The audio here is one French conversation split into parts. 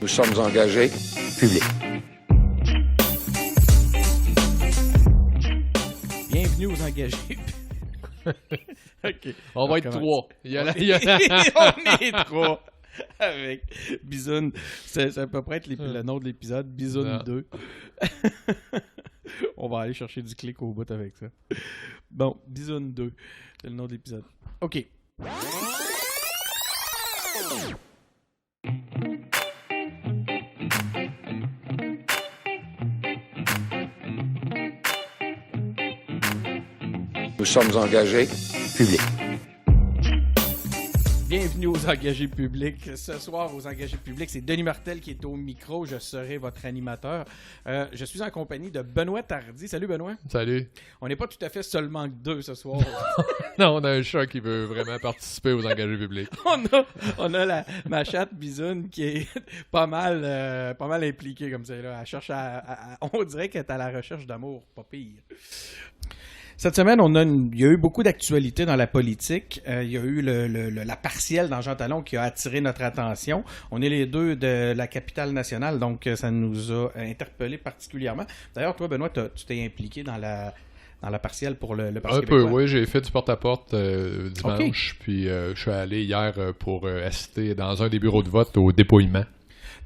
sommes engagés publics. Bienvenue aux engagés. OK. On va être trois. On est trois. Avec Bisoun. Ça peut pas être le nom de l'épisode. Bisoun 2. On va aller chercher du clic au bout avec ça. Bon, Bisoun 2. C'est le nom de l'épisode. OK. Nous sommes engagés publics. Bienvenue aux engagés publics. Ce soir, aux engagés publics, c'est Denis Martel qui est au micro. Je serai votre animateur. Je suis en compagnie de Benoît Tardy. Salut, Benoît. Salut. On n'est pas tout à fait seulement que deux ce soir. Non, on a un chat qui veut vraiment participer aux engagés publics. on a ma chatte Bisoun qui est pas mal impliquée comme ça. Là. Elle cherche on dirait qu'elle est à la recherche d'amour. Pas pire. Cette semaine, il y a eu beaucoup d'actualités dans la politique. Il y a eu la partielle dans Jean Talon qui a attiré notre attention. On est les deux de la capitale nationale, donc ça nous a interpellés particulièrement. D'ailleurs, toi, Benoît, tu t'es impliqué dans la partielle pour le Parti québécois. Un peu, oui. J'ai fait du porte-à-porte dimanche, okay. Puis je suis allé hier pour assister dans un des bureaux de vote au dépouillement.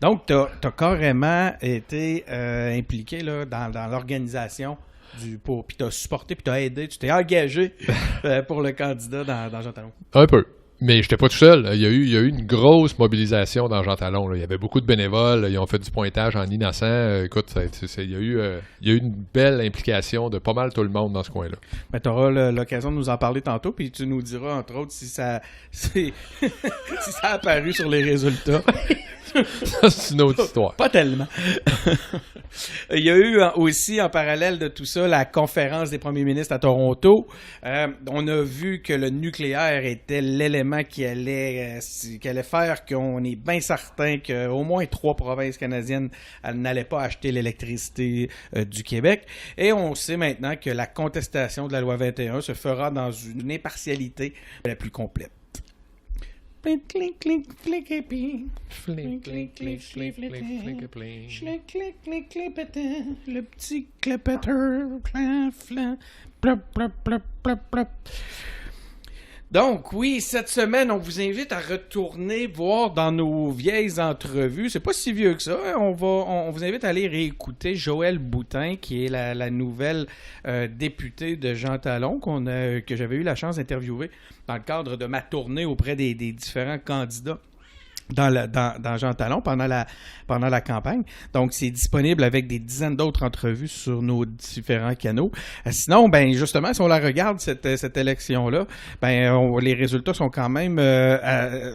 Donc, tu as carrément été impliqué là, dans l'organisation puis t'as supporté, puis t'as aidé, tu t'es engagé pour le candidat dans Jean Talon. Un peu. Mais j'étais pas tout seul. Il y a eu une grosse mobilisation dans Jean Talon. Là. Il y avait beaucoup de bénévoles. Ils ont fait du pointage en innocent. Écoute, il y a eu une belle implication de pas mal tout le monde dans ce coin-là. Ben, tu auras l'occasion de nous en parler tantôt, puis tu nous diras, entre autres, si ça a apparu sur les résultats. Ça, c'est une autre histoire. Pas tellement. Il y a eu aussi, en parallèle de tout ça, la conférence des premiers ministres à Toronto. On a vu que le nucléaire était l'élément qui allait faire qu'on est bien certain qu'au moins 3 provinces canadiennes n'allaient pas acheter l'électricité du Québec. Et on sait maintenant que la contestation de la loi 21 se fera dans une impartialité la plus complète. Flink, clink, clink, flickipi. Flink, clink, clink, clink, flickipi. Flink, clink, clink, clippetin. Le petit clippeteur. Flan, plop, plop, plop, plop, plop. Donc, oui, cette semaine, on vous invite à retourner voir dans nos vieilles entrevues. C'est pas si vieux que ça. On vous invite à aller réécouter Joëlle Boutin, qui est la nouvelle députée de Jean Talon, que j'avais eu la chance d'interviewer dans le cadre de ma tournée auprès des différents candidats dans Jean Talon pendant la campagne. Donc, c'est disponible avec des dizaines d'autres entrevues sur nos différents canaux. Sinon, ben justement, si on la regarde, cette élection-là, les résultats sont quand même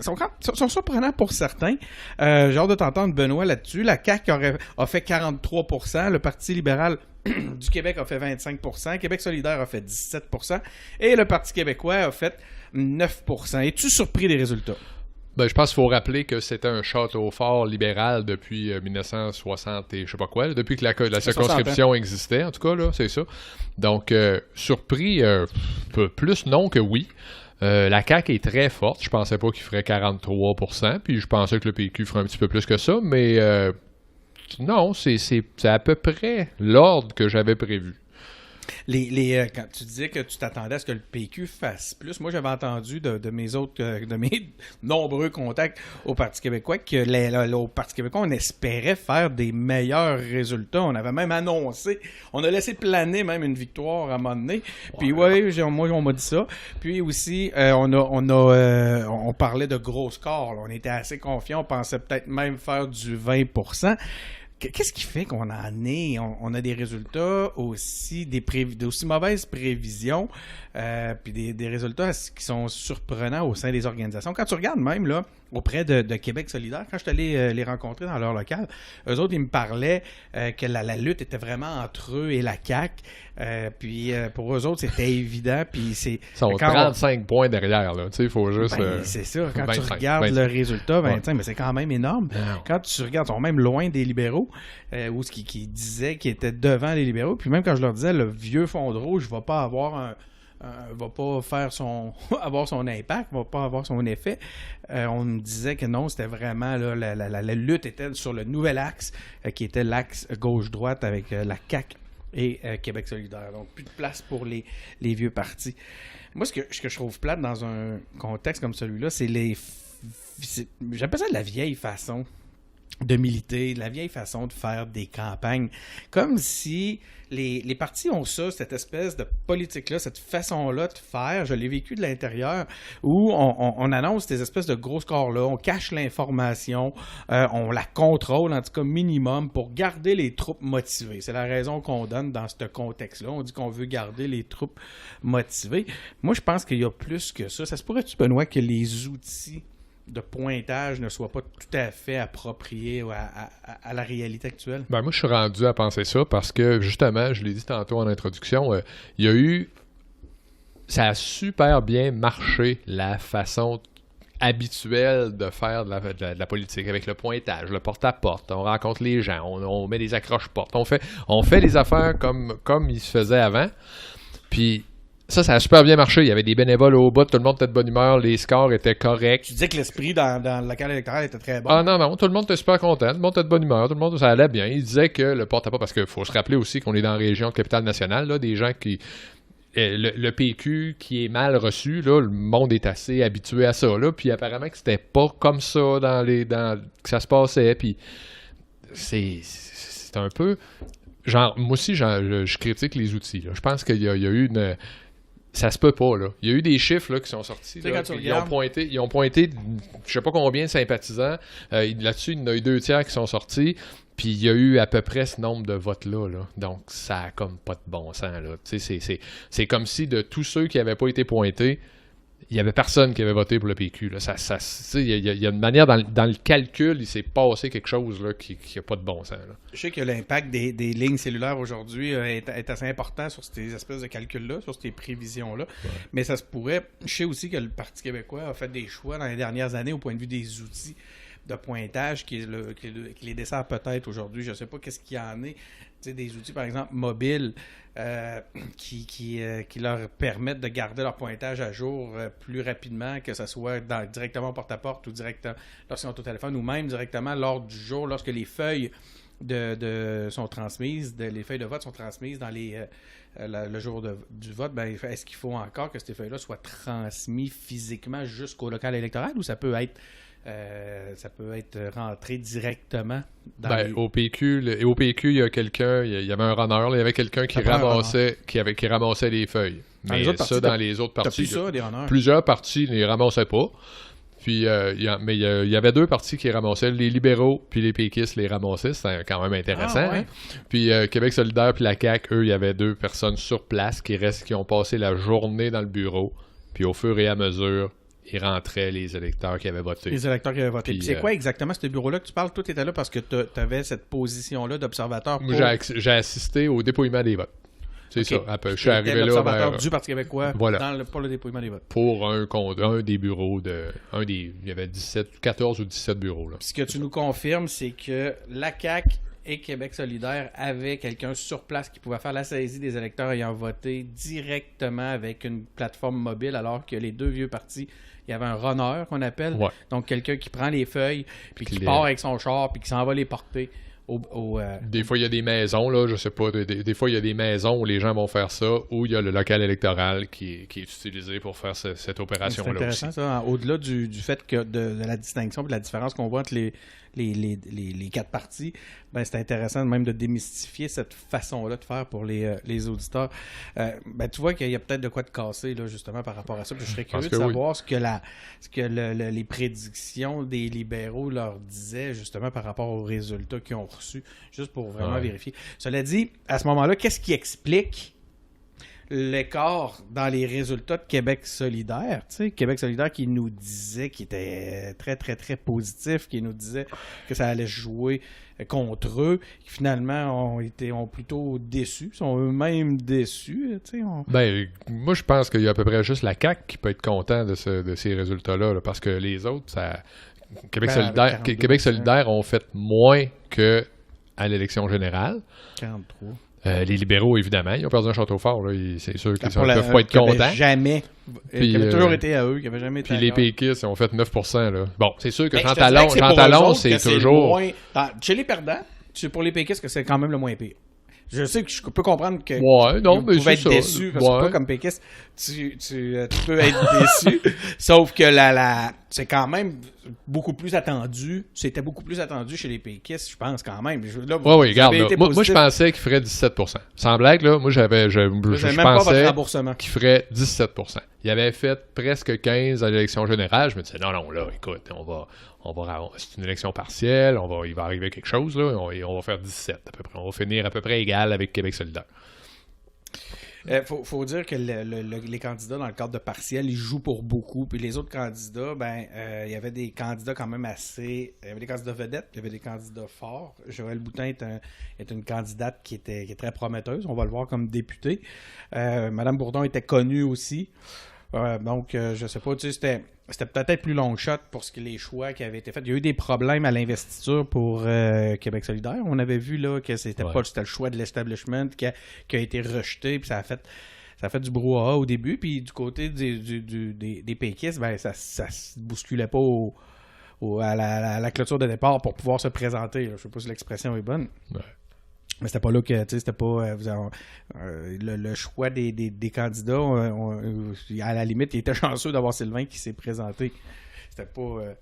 sont surprenants pour certains. J'ai hâte de t'entendre, Benoît, là-dessus. La CAQ a fait 43%, le Parti libéral du Québec a fait 25%, Québec solidaire a fait 17%, et le Parti québécois a fait 9%. Es-tu surpris des résultats? Ben, je pense qu'il faut rappeler que c'était un château fort libéral depuis 1960 et je sais pas quoi, là, depuis que la circonscription existait, en tout cas, là, c'est ça. Donc, surpris, plus non que oui. La CAQ est très forte. Je pensais pas qu'il ferait 43%, puis je pensais que le PQ ferait un petit peu plus que ça, mais non, c'est à peu près l'ordre que j'avais prévu. Quand tu disais que tu t'attendais à ce que le PQ fasse plus, moi j'avais entendu de mes nombreux contacts au Parti québécois que au Parti québécois on espérait faire des meilleurs résultats. On avait même annoncé, on a laissé planer même une victoire à un moment donné. Puis moi on m'a dit ça. Puis aussi on parlait de gros scores. Là. On était assez confiants, on pensait peut-être même faire du 20%. Qu'est-ce qui fait qu'on on a des résultats aussi, d'aussi mauvaises prévisions, puis des résultats qui sont surprenants au sein des organisations? Quand tu regardes même là auprès de Québec solidaire, quand je suis allé les rencontrer dans leur local, eux autres, ils me parlaient que la lutte était vraiment entre eux et la CAQ. Puis pour eux autres, c'était évident. Puis ils sont 35 points derrière, là. Tu sais, il faut juste. C'est ça. Quand 25, tu regardes le résultat, mais c'est quand même énorme. Non. Quand tu regardes, ils sont même loin des libéraux, ou qui disaient qu'ils étaient devant les libéraux. Puis même quand je leur disais, le vieux fond de rouge, je ne vais pas avoir va pas faire avoir son impact, va pas avoir son effet. On me disait que non, c'était vraiment là, la lutte était sur le nouvel axe, qui était l'axe gauche-droite avec la CAQ et Québec solidaire. Donc, plus de place pour les vieux partis. Moi, ce que je trouve plate dans un contexte comme celui-là, j'appelle ça de la vieille façon de militer, de la vieille façon de faire des campagnes. Comme si les partis ont ça, cette espèce de politique-là, cette façon-là de faire. Je l'ai vécu de l'intérieur, où on annonce des espèces de gros scores-là, on cache l'information, on la contrôle, en tout cas minimum, pour garder les troupes motivées. C'est la raison qu'on donne dans ce contexte-là. On dit qu'on veut garder les troupes motivées. Moi, je pense qu'il y a plus que ça. Ça se pourrait-tu, Benoît, que les outils de pointage ne soit pas tout à fait approprié à la réalité actuelle? Ben moi, je suis rendu à penser ça parce que, justement, je l'ai dit tantôt en introduction, il y a eu... Ça a super bien marché, la façon habituelle de faire de la politique, avec le pointage, le porte-à-porte, on rencontre les gens, on met des accroches-portes, on fait les affaires comme il se faisait avant, puis... Ça a super bien marché. Il y avait des bénévoles au bout, tout le monde était de bonne humeur, les scores étaient corrects. Tu disais que l'esprit dans le local électoral était très bon. Ah non, tout le monde était super content, tout le monde était de bonne humeur, tout le monde, ça allait bien. Il disait que le porte-à-porte, parce qu'il faut se rappeler aussi qu'on est dans la région Capitale-Nationale, là, des gens qui... Le PQ qui est mal reçu, là, le monde est assez habitué à ça, là, puis apparemment que c'était pas comme ça que ça se passait, puis c'est un peu... Genre, moi aussi, je critique les outils, là. Je pense qu'il y a eu une... Ça se peut pas, là. Il y a eu des chiffres là, qui sont sortis. Là, ils ont pointé, je sais pas combien de sympathisants. Là-dessus, il y en a eu 2 tiers qui sont sortis. Puis il y a eu à peu près ce nombre de votes-là. Là. Donc, ça a comme pas de bon sens. Là. C'est comme si de tous ceux qui n'avaient pas été pointés, il n'y avait personne qui avait voté pour le PQ. Là. Il y a une manière, dans le calcul, il s'est passé quelque chose là, qui n'a pas de bon sens. Là. Je sais que l'impact des lignes cellulaires aujourd'hui est assez important sur ces espèces de calculs-là, sur ces prévisions-là. Ouais. Mais ça se pourrait... Je sais aussi que le Parti québécois a fait des choix dans les dernières années au point de vue des outils de pointage qui les dessert peut-être aujourd'hui. Je ne sais pas qu'est-ce qu'il y en est. Tu sais, des outils, par exemple, mobiles qui leur permettent de garder leur pointage à jour plus rapidement, que ce soit directement au porte-à-porte ou directement lorsqu'ils sont au téléphone ou même directement lors du jour, lorsque les feuilles sont transmises, les feuilles de vote sont transmises dans le jour du vote. Ben, est-ce qu'il faut encore que ces feuilles-là soient transmises physiquement jusqu'au local électoral ou ça peut être rentré directement dans au PQ, il y a quelqu'un, il y avait un runner, il y avait quelqu'un qui ramassait les feuilles. Mais dans les autres partis, ça, des runners. Plusieurs partis ne les ramassaient pas. Puis, il y avait 2 partis qui ramassaient, les libéraux puis les péquistes les ramassaient, c'était quand même intéressant. Ah, ouais. Hein? Puis Québec solidaire puis la CAQ, eux, il y avait 2 personnes sur place qui ont passé la journée dans le bureau. Puis au fur et à mesure, ils rentraient les électeurs qui avaient voté. Les électeurs qui avaient voté. Puis c'est quoi exactement ce bureau-là que tu parles? Toi, tu étais là parce que tu avais cette position-là d'observateur. Moi, j'ai assisté au dépouillement des votes. C'est ça. Je suis arrivé là. L'observateur du Parti québécois pour le dépouillement des votes. Pour un des bureaux il y avait 14 ou 17 bureaux. Là. Puis ce que tu nous confirmes, c'est que la CAQ et Québec solidaire avaient quelqu'un sur place qui pouvait faire la saisie des électeurs ayant voté directement avec une plateforme mobile, alors que les 2 vieux partis, il y avait un runner qu'on appelle. Ouais. Donc quelqu'un qui prend les feuilles, puis qui part avec son char, puis qui s'en va les porter. Des fois, il y a des maisons, là, je sais pas. Des fois, il y a des maisons où les gens vont faire ça, où il y a le local électoral qui est utilisé pour faire cette opération-là. C'est intéressant, aussi. Ça. Au-delà du fait que de la distinction et de la différence qu'on voit entre les 4 partis, ben, c'est intéressant même de démystifier cette façon-là de faire pour les auditeurs. Ben, tu vois qu'il y a peut-être de quoi te casser, là, justement, par rapport à ça. Puis je serais curieux de savoir ce que les prédictions des libéraux leur disaient, justement, par rapport aux résultats qu'ils ont reçus, juste pour vraiment vérifier. Cela dit, à ce moment-là, qu'est-ce qui explique l'écart dans les résultats de Québec solidaire? Tu sais, Québec solidaire qui nous disait, qui était très, très, très positif, qui nous disait que ça allait jouer contre eux, qui finalement ont plutôt déçus, sont eux-mêmes déçus. Tu sais, Ben, moi, je pense qu'il y a à peu près juste la CAQ qui peut être content de ces résultats-là, là, parce que les autres, Québec solidaire ont fait moins qu'à l'élection générale. 43. Les libéraux, évidemment, ils ont perdu un château fort. Là. C'est sûr qu'ils Pour peuvent pas être contents. Jamais. Puis, Qui avait toujours été à eux, qui avait jamais été Puis les péquistes ont fait 9%. Là. Bon, c'est sûr que Ben, Jean je te dirais que Talon, pour eux autres c'est que toujours... Chez les perdants, c'est pour les péquistes que c'est quand même le moins pire. Je sais que je peux comprendre que Ouais, non, vous mais pouvez c'est être ça. déçu, parce que Ouais. pas comme péquiste, tu peux être déçu, sauf que c'est quand même beaucoup plus attendu, c'était beaucoup plus attendu chez les péquistes, je pense quand même. Là, Oui, regarde, avez là, été moi je positif. pensais qu'il ferait 17%. Sans blague, là, moi Vous avez je même pas votre pensais remboursement. qu'il ferait 17%. Il avait fait presque 15 à l'élection générale. Je me disais, non, là, écoute, c'est une élection partielle, il va arriver quelque chose, là, on va faire 17 à peu près. On va finir à peu près égal avec Québec solidaire. Faut dire que les candidats dans le cadre de partiel, ils jouent pour beaucoup. Puis les autres candidats, il y avait des candidats quand même assez... Il y avait des candidats vedettes, il y avait des candidats forts. Joël Boutin est une candidate qui est très prometteuse. On va le voir comme députée. Madame Bourdon était connue aussi. Donc, je sais pas, tu sais, c'était peut-être plus long shot pour les choix qui avaient été faits. Il y a eu des problèmes à l'investiture pour Québec solidaire. On avait vu là que c'était le choix de l'establishment qui a été rejeté, puis ça a fait du brouhaha au début. Puis du côté des péquistes, ça se bousculait pas à la clôture de départ pour pouvoir se présenter. Là. Je sais pas si l'expression est bonne. Ouais. Mais c'était pas là que, tu sais, c'était pas... le choix des candidats, à la limite, il était chanceux d'avoir Sylvain qui s'est présenté. C'était pas...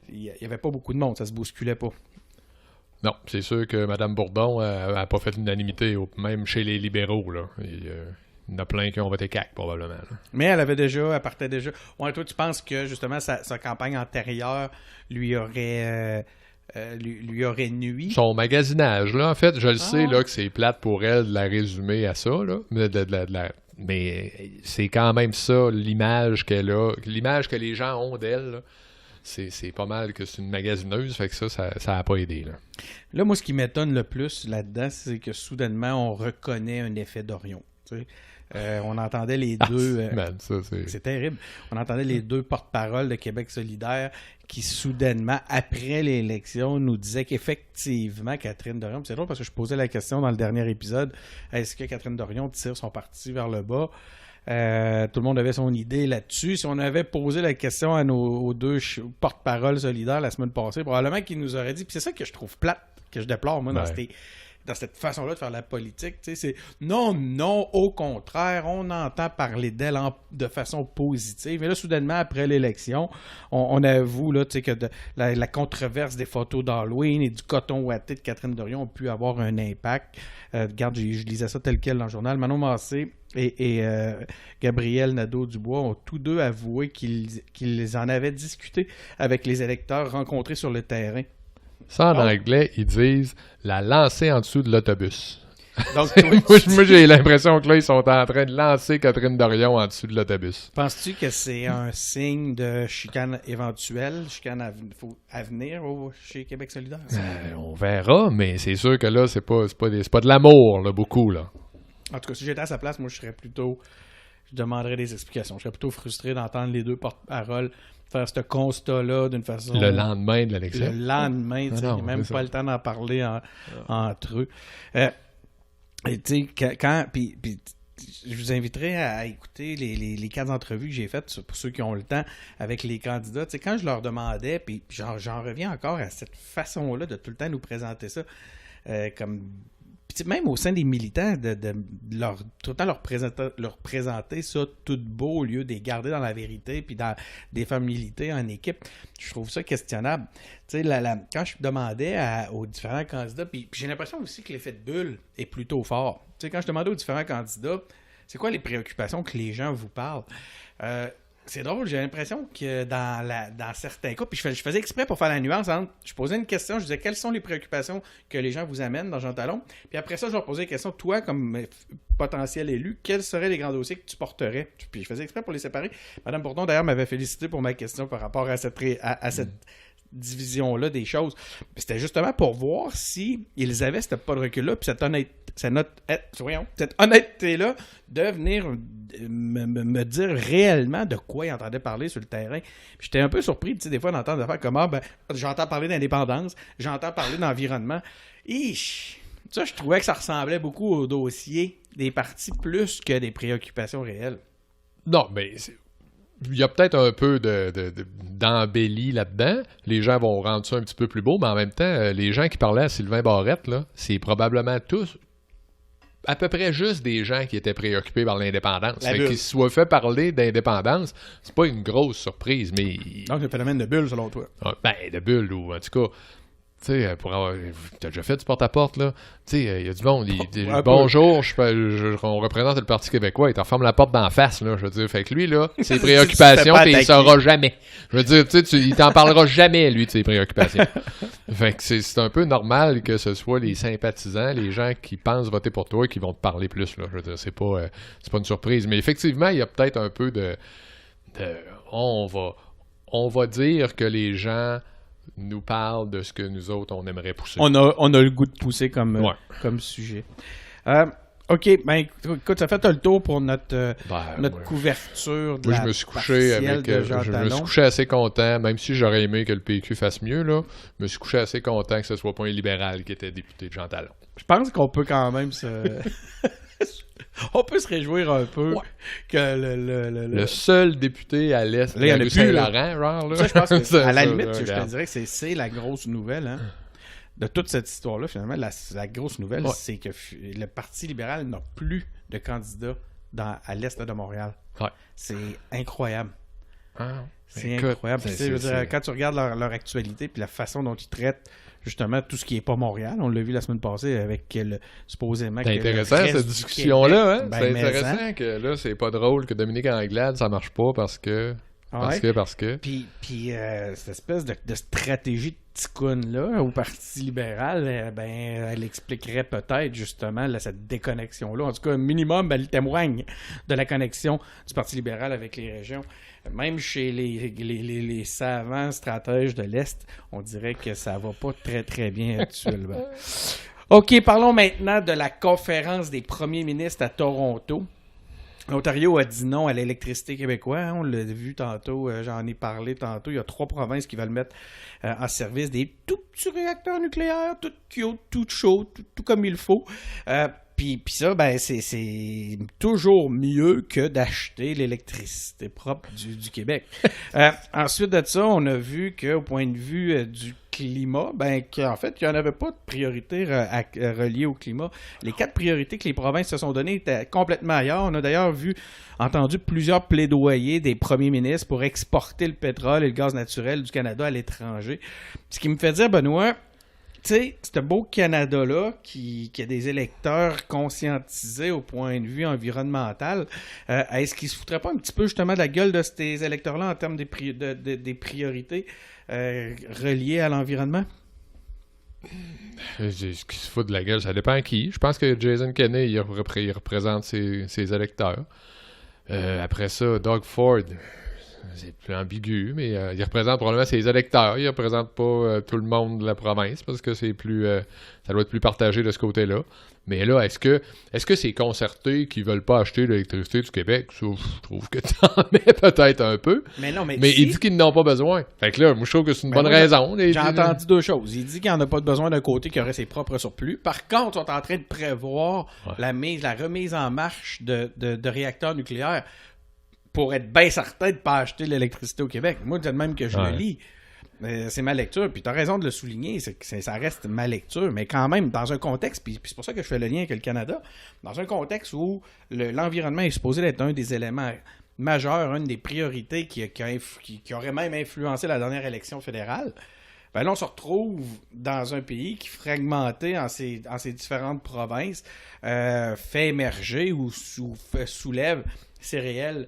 il y avait pas beaucoup de monde, ça se bousculait pas. Non, c'est sûr que Mme Bourdon n'a pas fait l'unanimité, même chez les libéraux. Là. Il y en a plein qui ont voté CAQ, probablement. Là. Mais elle partait déjà... Ouais, toi, tu penses que, justement, sa campagne antérieure lui aurait nui? Son magasinage, là, en fait, je le sais là, que c'est plate pour elle de la résumer à ça, là, mais c'est quand même ça, l'image qu'elle a, l'image que les gens ont d'elle, là, c'est pas mal que c'est une magasineuse, fait que ça a pas aidé. Là, moi, ce qui m'étonne le plus là-dedans, c'est que soudainement, on reconnaît un effet d'Orion. Tu sais. On entendait les deux... c'est terrible. On entendait les deux porte-parole de Québec solidaire qui, soudainement, après l'élection, nous disaient qu'effectivement, Catherine Dorion... C'est drôle parce que je posais la question dans le dernier épisode, est-ce que Catherine Dorion tire son parti vers le bas? Tout le monde avait son idée là-dessus. Si on avait posé la question aux deux porte-parole solidaires la semaine passée, probablement qu'ils nous auraient dit... Puis c'est ça que je trouve plate, que je déplore, moi, dans cette façon-là de faire la politique, tu sais, c'est non, au contraire, on entend parler d'elle de façon positive. Et là, soudainement, après l'élection, on avoue là, tu sais, que la controverse des photos d'Halloween et du coton ouaté de Catherine Dorion ont pu avoir un impact. Regarde, je lisais ça tel quel dans le journal. Manon Massé et Gabriel Nadeau-Dubois ont tous deux avoué qu'ils en avaient discuté avec les électeurs rencontrés sur le terrain. Ça, en anglais, ils disent la lancer en dessous de l'autobus. Donc, moi, j'ai l'impression que là, ils sont en train de lancer Catherine Dorion en dessous de l'autobus. Penses-tu que c'est un signe de chicane éventuelle, chicane à venir chez Québec solidaire? On verra, mais c'est sûr que là, c'est pas de l'amour, là, beaucoup, là. En tout cas, si j'étais à sa place, moi, je demanderais des explications. Je serais plutôt frustré d'entendre les deux porte-paroles faire ce constat-là d'une façon... Le lendemain de l'élection. Le lendemain, il n'y a même pas le temps d'en parler entre eux. Tu sais, puis je vous inviterai à écouter les 4 entrevues que j'ai faites, pour ceux qui ont le temps, avec les candidats. Tu sais, quand je leur demandais, puis j'en reviens encore à cette façon-là de tout le temps nous présenter ça, comme... Même au sein des militants, tout le temps leur présenter ça tout beau au lieu de les garder dans la vérité puis des faire militer en équipe, je trouve ça questionnable. Tu sais, quand je demandais aux différents candidats, puis j'ai l'impression aussi que l'effet de bulle est plutôt fort. Tu sais, quand je demandais aux différents candidats, c'est quoi les préoccupations que les gens vous parlent? C'est drôle, j'ai l'impression que dans certains cas, puis je faisais exprès pour faire la nuance entre, je posais une question, je disais quelles sont les préoccupations que les gens vous amènent dans Jean Talon, puis après ça, je leur posais une question, toi, comme potentiel élu, quels seraient les grands dossiers que tu porterais? Puis je faisais exprès pour les séparer. Madame Bourdon, d'ailleurs, m'avait félicité pour ma question par rapport à cette division-là des choses. Puis c'était justement pour voir si ils avaient ce pas de recul-là, puis cette honnêteté-là de venir me dire réellement de quoi ils entendaient parler sur le terrain. Puis j'étais un peu surpris, tu sais, des fois, d'entendre des affaires comme j'entends parler d'indépendance, j'entends parler d'environnement. Ça, je trouvais que ça ressemblait beaucoup au dossier des partis plus que des préoccupations réelles. Non, mais il y a peut-être un peu d'embellie là-dedans. Les gens vont rendre ça un petit peu plus beau, mais en même temps, les gens qui parlaient à Sylvain Barrette, là, c'est probablement tous à peu près juste des gens qui étaient préoccupés par l'indépendance. Qu'ils se soient fait parler d'indépendance, c'est pas une grosse surprise, mais... Donc, c'est le phénomène de bulle, selon toi. Ben, de bulle, ou en tout cas... Tu sais, t'as déjà fait du porte-à-porte, là. Tu sais, il y a du monde. Bonjour, on représente le Parti québécois. Il t'en ferme la porte d'en face, là. Je veux dire, fait que lui, là, ses préoccupations, il saura jamais. Je veux dire, tu sais, il t'en parlera jamais, lui, de ses préoccupations. Fait que c'est un peu normal que ce soit les sympathisants, les gens qui pensent voter pour toi, qui vont te parler plus, là. Je veux dire, c'est pas une surprise. Mais effectivement, il y a peut-être un peu on va dire que les gens nous parle de ce que nous autres, on aimerait pousser. On a le goût de pousser comme sujet. OK, ben écoute, ça fait le tour pour notre couverture de je me suis couché assez content, même si j'aurais aimé que le PQ fasse mieux, là. Je me suis couché assez content que ce soit pas un libéral qui était député de Jean Talon. Je pense qu'on peut quand même on peut se réjouir un peu que le seul député à l'est de la rue Saint-Laurent, genre, là. Ça, je pense que, à la limite, je te dirais que c'est la grosse nouvelle, hein, de toute cette histoire-là, finalement. La grosse nouvelle, c'est que le Parti libéral n'a plus de candidat à l'est de Montréal. Ouais. C'est incroyable. C'est écoute, incroyable. Quand tu regardes leur actualité puis la façon dont ils traitent justement tout ce qui n'est pas Montréal, on l'a vu la semaine passée avec supposément... C'est intéressant cette discussion-là, hein? Ben, c'est intéressant que là, c'est pas drôle que Dominique Anglade, ça marche pas parce que... Parce que... Puis cette espèce de stratégie de ticoune-là au Parti libéral, elle expliquerait peut-être justement cette déconnexion-là. En tout cas, minimum, elle témoigne de la connexion du Parti libéral avec les régions. Même chez les savants stratèges de l'Est, on dirait que ça va pas très très bien actuellement. OK, parlons maintenant de la conférence des premiers ministres à Toronto. L'Ontario a dit non à l'électricité québécoise. Hein, on l'a vu tantôt, j'en ai parlé tantôt. Il y a 3 provinces qui veulent mettre en service des tout petits réacteurs nucléaires, tout cute, tout chaud, tout comme il faut. Puis ça, c'est toujours mieux que d'acheter l'électricité propre du Québec. Ensuite de ça, on a vu qu'au point de vue du climat, qu'en fait, il n'y en avait pas de priorité reliée au climat. Les 4 priorités que les provinces se sont données étaient complètement ailleurs. On a d'ailleurs entendu plusieurs plaidoyers des premiers ministres pour exporter le pétrole et le gaz naturel du Canada à l'étranger. Ce qui me fait dire, Benoît, tu sais, ce beau Canada-là, qui a des électeurs conscientisés au point de vue environnemental, est-ce qu'ils se foutraient pas un petit peu justement de la gueule de ces électeurs-là en termes des priorités reliées à l'environnement? Ce qui se fout de la gueule, ça dépend à qui. Je pense que Jason Kenney, il représente ses électeurs. Après ça, Doug Ford... C'est plus ambigu, mais il représente probablement ses électeurs. Il représente pas tout le monde de la province parce que c'est plus, ça doit être plus partagé de ce côté-là. Mais là, est-ce que c'est concerté qu'ils veulent pas acheter l'électricité du Québec? Ça, je trouve que t'en mets peut-être un peu. Mais non, mais il dit qu'ils n'en ont pas besoin. Fait que là, moi, je trouve que c'est une bonne raison. J'ai entendu 2 choses. Il dit qu'il n'en a pas besoin d'un côté, qu'il aurait ses propres surplus. Par contre, ils sont en train de prévoir la remise en marche de réacteurs nucléaires pour être bien certain de ne pas acheter l'électricité au Québec. Moi, c'est le même que je le lis. C'est ma lecture. Puis tu as raison de le souligner, ça reste ma lecture. Mais quand même, dans un contexte, puis c'est pour ça que je fais le lien avec le Canada, dans un contexte où l'environnement est supposé être un des éléments majeurs, une des priorités qui aurait même influencé la dernière élection fédérale, là, on se retrouve dans un pays qui, fragmenté en ses différentes provinces, fait émerger ou soulève ses réelles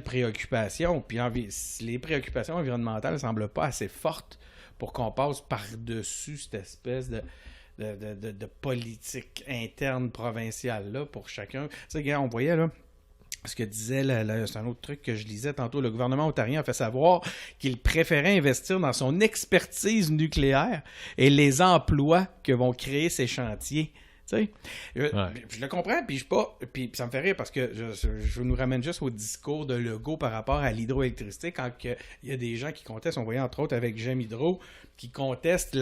préoccupations. Puis les préoccupations environnementales ne semblent pas assez fortes pour qu'on passe par-dessus cette espèce de politique interne provinciale-là pour chacun. Tu sais, on voyait là ce que disait, c'est un autre truc que je lisais tantôt, le gouvernement ontarien a fait savoir qu'il préférait investir dans son expertise nucléaire et les emplois que vont créer ces chantiers sais. Je le comprends, puis puis ça me fait rire parce que je nous ramène juste au discours de Legault par rapport à l'hydroélectricité quand il y a des gens qui contestent, on voyait entre autres avec J'aime Hydro, qui contestent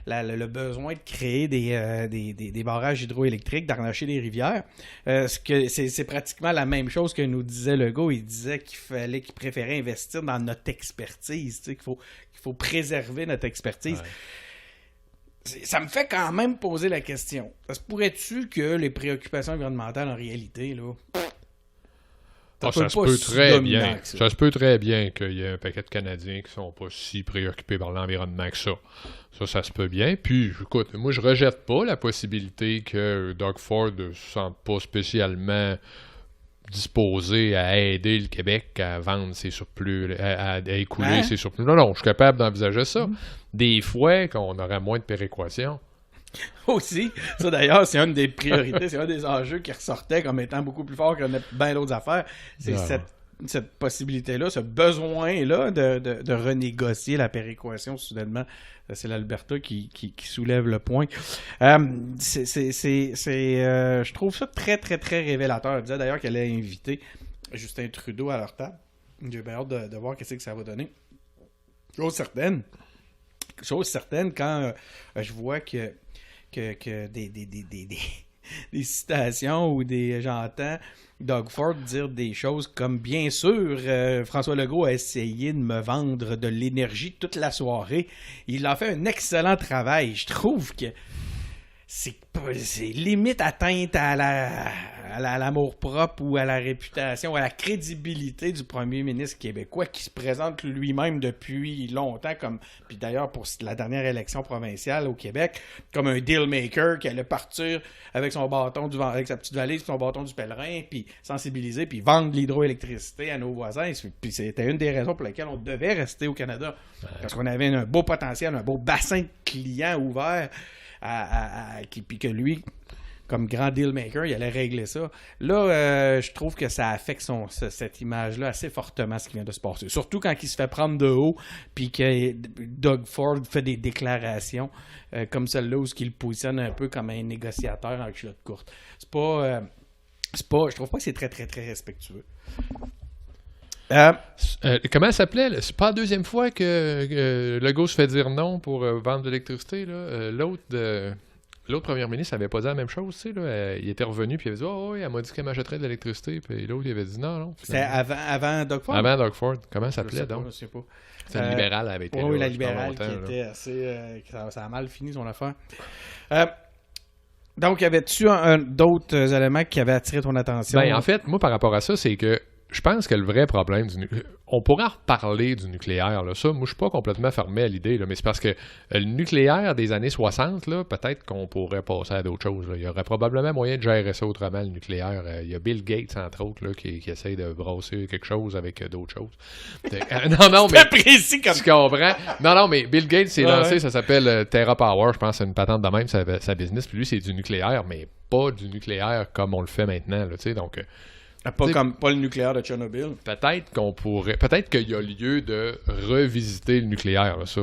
le besoin de créer des barrages hydroélectriques, d'arnacher des rivières. C'est pratiquement la même chose que nous disait Legault. Il disait qu'il préférait investir dans notre expertise, qu'il faut préserver notre expertise. Ouais. Ça me fait quand même poser la question. Ça se pourrait-tu que les préoccupations environnementales, en réalité, là... ça se peut très bien. Ça se peut très bien qu'il y ait un paquet de Canadiens qui sont pas si préoccupés par l'environnement que ça. Ça se peut bien. Puis, écoute, moi, je rejette pas la possibilité que Doug Ford ne se sente pas spécialement disposé à aider le Québec à vendre ses surplus, à écouler ses surplus. Non, je suis capable d'envisager ça. Des fois, qu'on aurait moins de péréquation. Aussi. Ça, d'ailleurs, c'est une des priorités, c'est un des enjeux qui ressortait comme étant beaucoup plus fort que bien d'autres affaires. C'est cette possibilité-là, ce besoin-là de renégocier la péréquation soudainement. C'est l'Alberta qui soulève le point. Je trouve ça très, très, très révélateur. Elle disait d'ailleurs qu'elle allait inviter Justin Trudeau à leur table. J'ai bien hâte de voir qu'est-ce que ça va donner. Chose certaine, quand je vois que des citations ou j'entends Doug Ford dire des choses comme « Bien sûr, François Legault a essayé de me vendre de l'énergie toute la soirée. Il a fait un excellent travail. » Je trouve que c'est limite atteinte à l'amour-propre ou à la réputation, à la crédibilité du premier ministre québécois qui se présente lui-même depuis longtemps, puis d'ailleurs pour la dernière élection provinciale au Québec, comme un deal maker qui allait partir avec son bâton avec sa petite valise, son bâton du pèlerin, puis sensibiliser, puis vendre de l'hydroélectricité à nos voisins. Puis c'était une des raisons pour lesquelles on devait rester au Canada. Parce qu'on avait un beau potentiel, un beau bassin de clients ouverts. Puis que lui, comme grand deal maker, il allait régler ça. Là, je trouve que ça affecte cette image-là assez fortement, ce qui vient de se passer. Surtout quand il se fait prendre de haut, puis que Doug Ford fait des déclarations comme celle-là, où il positionne un peu comme un négociateur en culotte courte. Je trouve pas que c'est très, très, très respectueux. Comment ça s'appelait? C'est pas la deuxième fois que Legault se fait dire non pour vendre de l'électricité. Là. L'autre premier ministre n'avait pas dit la même chose. Tu sais, là. Il était revenu et il avait dit « Oh oui, elle m'a dit qu'elle m'achèterait de l'électricité. » Puis l'autre, il avait dit « Non. » C'était avant Doug Ford? Avant Doug Ford. Comment ça s'appelait donc? Je sais pas. C'était le libéral avait été oui, là. La libérale qui était assez... ça a mal fini son affaire. Donc, y avait-tu d'autres éléments qui avaient attiré ton attention? Ben, en fait, moi, par rapport à ça, c'est que je pense que le vrai problème on pourrait en reparler du nucléaire. Là. Ça, moi, je suis pas complètement fermé à l'idée, là, mais c'est parce que le nucléaire des années 60, là, peut-être qu'on pourrait passer à d'autres choses. Là. Il y aurait probablement moyen de gérer ça autrement, le nucléaire. Il y a Bill Gates, entre autres, là, qui essaye de brasser quelque chose avec d'autres choses. Non, mais... précis comme... Tu comprends? Non, mais Bill Gates s'est lancé, ça s'appelle Terra Power, je pense, c'est une patente de même, sa business. Puis lui, c'est du nucléaire, mais pas du nucléaire comme on le fait maintenant, tu sais, donc... Pas le nucléaire de Tchernobyl. Peut-être qu'il y a lieu de revisiter le nucléaire. Là, ça,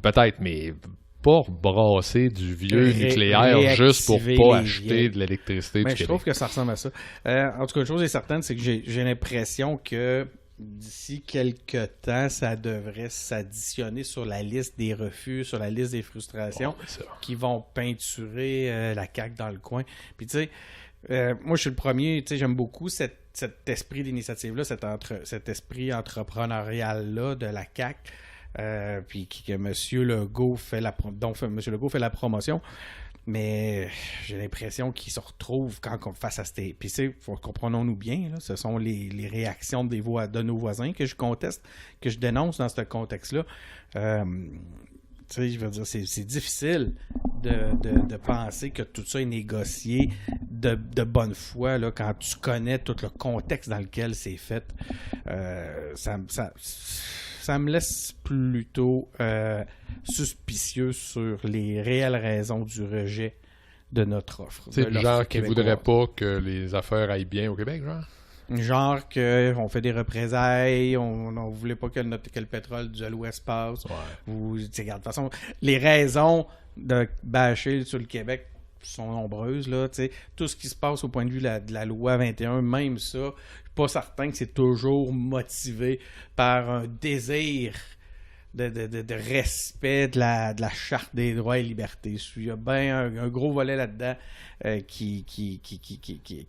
peut-être, mais pas brasser du vieux nucléaire juste pour pas acheter de l'électricité du Québec. Je trouve que ça ressemble à ça. En tout cas, une chose est certaine, c'est que j'ai l'impression que d'ici quelques temps, ça devrait s'additionner sur la liste des refus, sur la liste des frustrations qui vont peinturer la CAQ dans le coin. Puis tu sais, moi, je suis le premier, tu sais, j'aime beaucoup cet esprit d'initiative-là, cet esprit entrepreneurial-là de la CAQ, puis que M. Legault dont M. Legault fait la promotion. Mais j'ai l'impression qu'il se retrouve quand on face à ces... Puis, comprenons-nous bien, là, ce sont les réactions de nos voisins que je conteste, que je dénonce dans ce contexte-là. Tu sais, je veux dire, c'est difficile de penser que tout ça est négocié de bonne foi là, quand tu connais tout le contexte dans lequel c'est fait. Ça me laisse plutôt suspicieux sur les réelles raisons du rejet de notre offre. C'est le genre qui ne voudrait pas que les affaires aillent bien au Québec, genre? Genre qu'on fait des représailles, on ne voulait pas que le pétrole de l'Ouest passe. Ouais. Ou, de toute façon, les raisons de bâcher sur le Québec sont nombreuses, là, tu sais, tout ce qui se passe au point de vue de la loi 21, même ça, je suis pas certain que c'est toujours motivé par un désir de respect de la Charte des droits et libertés. Il y a bien un gros volet là-dedans qui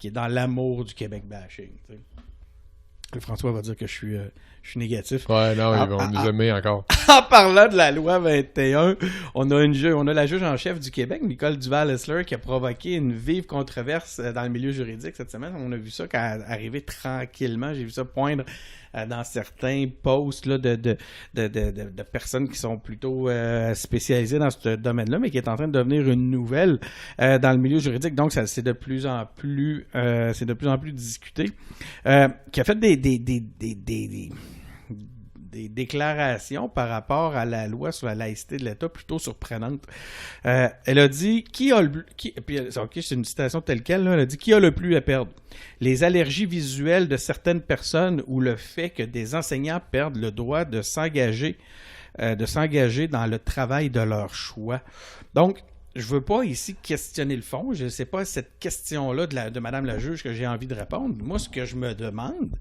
est dans l'amour du Québec bashing. Tu sais. François va dire que je suis négatif. Ouais, non, ils vont nous aimer encore. En parlant de la loi 21, on a la juge en chef du Québec, Nicole Duval-Essler, qui a provoqué une vive controverse dans le milieu juridique cette semaine. On a vu ça arriver tranquillement. J'ai vu ça poindre dans certains posts là, de personnes qui sont plutôt spécialisées dans ce domaine-là, mais qui est en train de devenir une nouvelle dans le milieu juridique. Donc, c'est de plus en plus discuté. Qui a fait des déclarations par rapport à la loi sur la laïcité de l'État plutôt surprenantes. Elle a dit c'est une citation telle quelle, là, elle a dit qui a le plus à perdre? Les allergies visuelles de certaines personnes ou le fait que des enseignants perdent le droit de s'engager dans le travail de leur choix. Donc, je veux pas ici questionner le fond. Je sais pas cette question-là de Madame la juge que j'ai envie de répondre. Moi, ce que je me demande,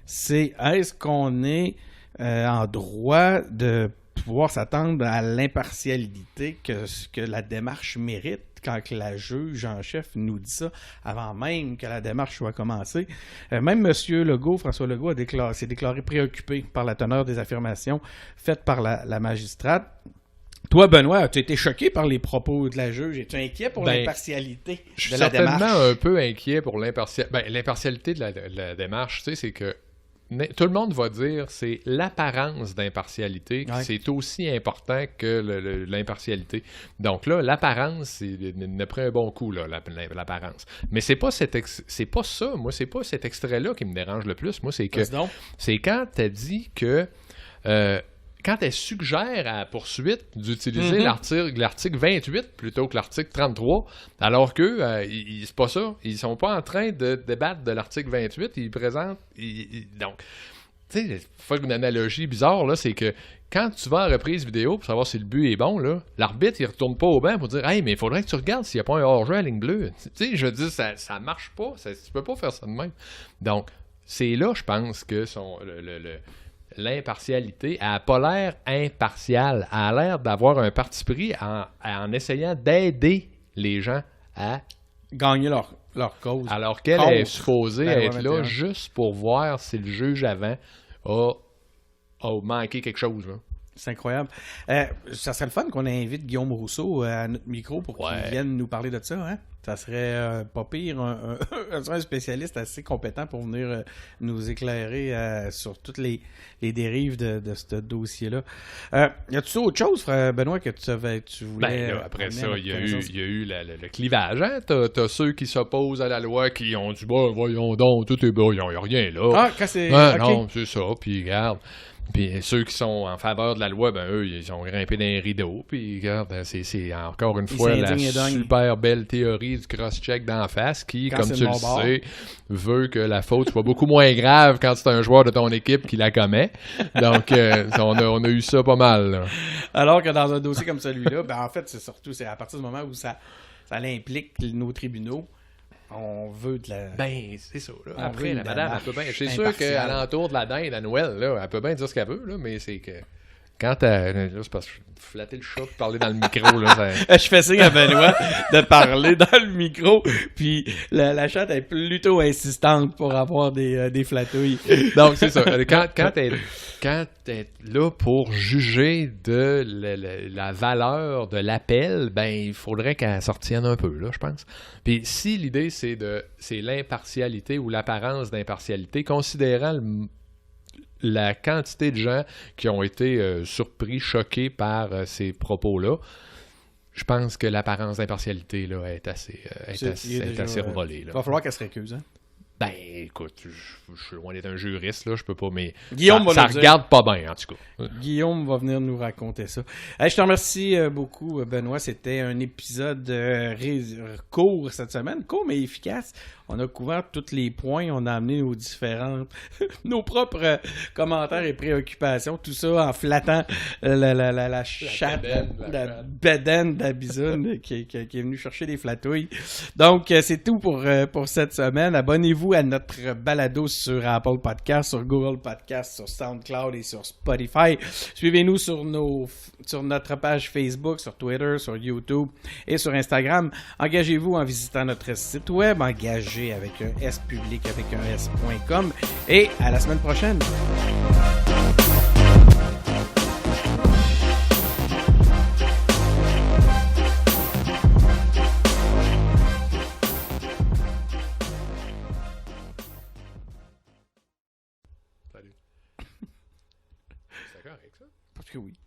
c'est est-ce qu'on est en droit de pouvoir s'attendre à l'impartialité que la démarche mérite quand que la juge en chef nous dit ça, avant même que la démarche soit commencée. Même M. Legault, François Legault, s'est déclaré préoccupé par la teneur des affirmations faites par la magistrate. Toi, Benoît, as-tu été choqué par les propos de la juge? Es-tu inquiet pour l'impartialité de la démarche? Je suis certainement un peu inquiet pour l'impartialité de la démarche. Tu sais, c'est que tout le monde va dire c'est l'apparence d'impartialité qui c'est aussi important que l'impartialité. Donc là, l'apparence, il a pris un bon coup, là, l'apparence. Mais c'est pas ça. Moi, c'est pas cet extrait-là qui me dérange le plus. Moi, c'est que c'est quand t'as dit que quand elle suggère à la poursuite d'utiliser l'article 28 plutôt que l'article 33, alors que c'est pas ça. Ils sont pas en train de débattre de l'article 28, ils présentent... donc, tu sais, faire une analogie bizarre, là, c'est que quand tu vas en reprise vidéo pour savoir si le but est bon, là, l'arbitre, il retourne pas au banc pour dire « Hey, mais il faudrait que tu regardes s'il n'y a pas un hors-jeu à la ligne bleue. » Tu sais, je veux dire, ça marche pas. Tu peux pas faire ça de même. Donc, c'est là, je pense, que l'impartialité, elle n'a pas l'air impartiale. Elle a l'air d'avoir un parti pris en essayant d'aider les gens à gagner leur cause. Alors qu'elle est supposée être là juste pour voir si le juge avant a manqué quelque chose. Là. C'est incroyable. Ça serait le fun qu'on invite Guillaume Rousseau à notre micro pour qu'il vienne nous parler de ça. Hein? Ça serait pas pire. Un spécialiste assez compétent pour venir nous éclairer sur toutes les dérives de ce dossier-là. Y a-tu autre chose, frère Benoît, que tu voulais... Là, après ça, il y a eu le clivage. Hein? T'as ceux qui s'opposent à la loi qui ont dit « voyons donc, tout est bon, il n'y a rien là. » Ah, quand c'est... Okay. Non, c'est ça, puis regarde... Puis ceux qui sont en faveur de la loi, ben eux, ils ont grimpé dans les rideaux. Puis regarde, c'est encore une fois la super belle théorie du cross-check d'en face qui, comme tu le sais, veut que la faute soit beaucoup moins grave quand c'est un joueur de ton équipe qui la commet. Donc, on a eu ça pas mal. Là. Alors que dans un dossier comme celui-là, ben en fait, c'est à partir du moment où ça implique nos tribunaux. On veut de la... Ben, c'est ça. Là. Après, la madame, elle peut bien... C'est sûr qu'à l'entour de la dinde à Noël, là, elle peut bien dire ce qu'elle veut, là, mais c'est que... Quand là, c'est parce que je flattais le chat et parler dans le micro, là, ça... Je fais signe à Benoît de parler dans le micro, puis la chatte est plutôt insistante pour avoir des flatouilles. Donc, c'est ça. Quand t'es là pour juger de la valeur de l'appel, ben, il faudrait qu'elle sortienne un peu, là, je pense. Puis si l'idée, c'est l'impartialité ou l'apparence d'impartialité, considérant la quantité de gens qui ont été surpris, choqués par ces propos-là, je pense que l'apparence d'impartialité là, est assez revolée. Il va falloir qu'elle se récuse. Hein? Ben, écoute, je suis loin d'être un juriste, là, je peux pas, mais Guillaume ça regarde pas bien, en tout cas. Guillaume va venir nous raconter ça. Je te remercie beaucoup, Benoît. C'était un épisode court cette semaine, court mais efficace. On a couvert tous les points, on a amené nos différentes, nos propres commentaires et préoccupations, tout ça en flattant la chatte, la bedaine d'Abizoun qui est venu chercher des flatouilles. Donc, c'est tout pour cette semaine. Abonnez-vous à notre balado sur Apple Podcasts, sur Google Podcasts, sur SoundCloud et sur Spotify. Suivez-nous sur notre page Facebook, sur Twitter, sur YouTube et sur Instagram. Engagez-vous en visitant notre site web, engagez avec un S public avec un S.com et à la semaine prochaine. Salut. C'est correct, ça? Parce que oui.